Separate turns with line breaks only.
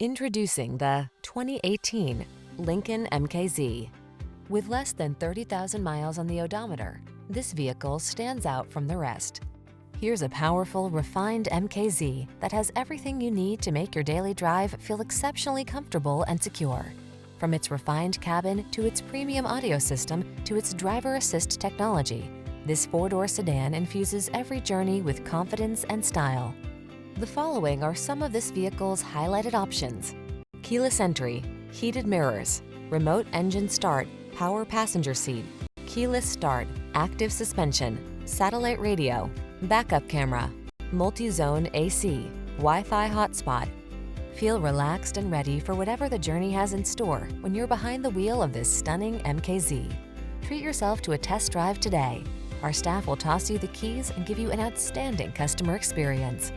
Introducing the 2018 Lincoln MKZ. With less than 30,000 miles on the odometer, this vehicle stands out from the rest. Here's a powerful, refined MKZ that has everything you need to make your daily drive feel exceptionally comfortable and secure. From its refined cabin to its premium audio system to its driver assist technology, this four-door sedan infuses every journey with confidence and style. The following are some of this vehicle's highlighted options: keyless entry, heated mirrors, remote engine start, power passenger seat, keyless start, active suspension, satellite radio, backup camera, multi-zone AC, Wi-Fi hotspot. Feel relaxed and ready for whatever the journey has in store when you're behind the wheel of this stunning MKZ. Treat yourself to a test drive today. Our staff will toss you the keys and give you an outstanding customer experience.